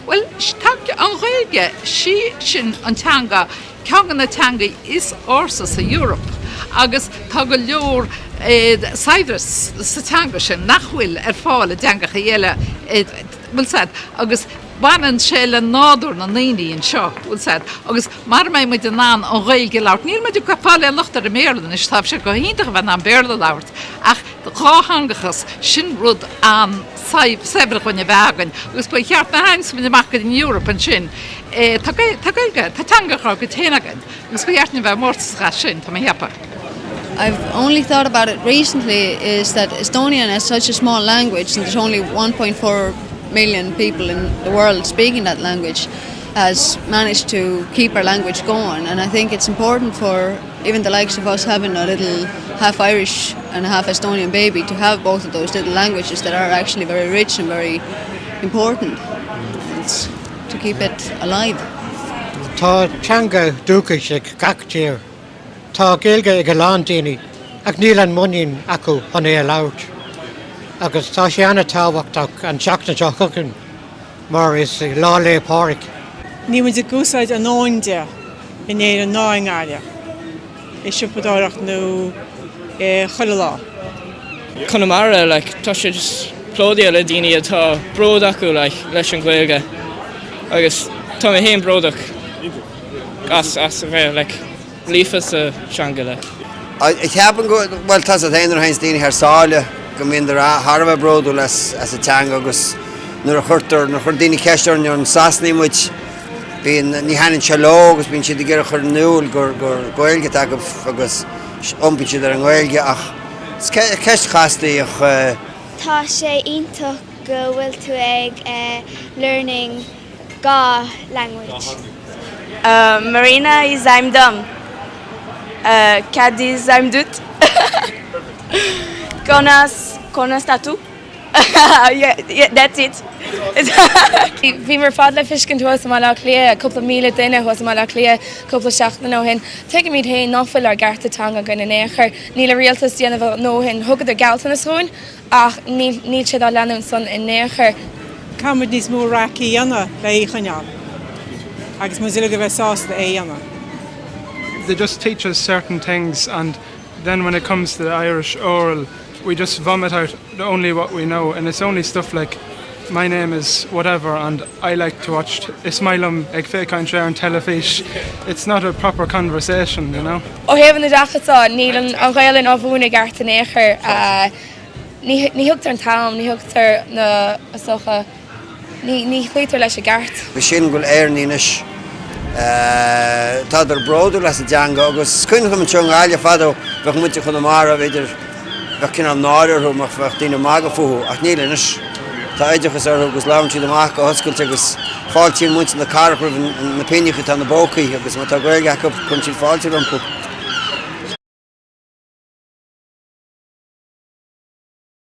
Well, tag an Gaeilge sí sin an teanga ceann na teanga is orsa sa Europe agus tá go leor Cyprus sa teanga sin nachhfuil fáil a deanga chéile bhfuil said agus banan sé le nádur na naíon seo bhfuil said agus mar mé mu den ná an Gaeilge labhart níl meidir capáile nachtar a mélan is tá sé go híntaach bheit an béla labhart ach ráhangachas sin rud an sebrachhaine bhegan agus bu cheart na hains mu amach in Europa an sin tá Gaeilge tá teangachá go téanagan agus go cheartna bheith mórtasá sin tá heapa. I've only thought about it recently is that Estonian is such a small language and there's only 1.4 million people in the world speaking that language has managed to keep our language going, and I think it's important for even the likes of us having a little half Irish and half Estonian baby to have both of those little languages that are actually very rich and very important and to keep it alive. Tá teanga dúcaigh gach Tá Gaeilge ag lán daoine ag níl an muín acu an é labhart. Agus tá sé anna tábhachtach an teachna teachchan mar is lá le páric. Ní muid a gúsáid an áinde in éar an náingáile. Is siúpadárach nó chuile lá. Conamara, tá sé just plódia le daoine atá bród acu leis an Gaeilge. Agus tá mé héon bródach as a bheith lífas a seangala. Ich habe well tas a einar hains daoine ar sáile go mbeadh Harbh bródú as a teanga agus nuair a chuirtar na chuir daoine ceistear an sasnaí muid bíon ní haann se leo agus bíonn siad ag chur núil gur Gaeilge agah agus iompaigh siad ar an Gaeilge ach ceist chastaí ach Tá sé ionntach go bhfuil tú ag learning gá language. Marina is I'm dumb. Cadiz I'm dut. Conas tatu. Yeah, that's it. Bhí mar fad le fiscin tú má le clia, cúpla míle duine má le clia, cúpla seachna nó hin. Tuige míad haon nófuil ar gartatanga go na néachar, ní le rialtas déanamh nó hin thugad ar galta na sún, ach níl siad á leanúm son in néachar. Camid níos mó raci dhéanana le íchaneán, agus mu zile go bheith sásta é dhéanana. They just teach us certain things, and then when it comes to the Irish oral, we just vomit out only what we know, and it's only stuff like my name is whatever and I like to watch Ismailum ag fécáin sé an telefish. It's not a proper conversation, you know. Ó heamh na dachatá níl an Gaeilge á bhúna garta néachar ní thugtar an tam, ní thugtar na socha ní chuirtar leis a gart. Bhí sin go airníis tá ar bródú leis a deanga agus cuine go teong áile fadó bheith muinte chun amara bheidir bheith cin an náidirú mar bheith daoine mága fuú ach nílis tá éideachas ar agus láimtíad amach go hoscailte agus fáiltíí muinte na carpar na peiniche tá na bócaí agus má tá Gaeilge acu chun sin fáilte an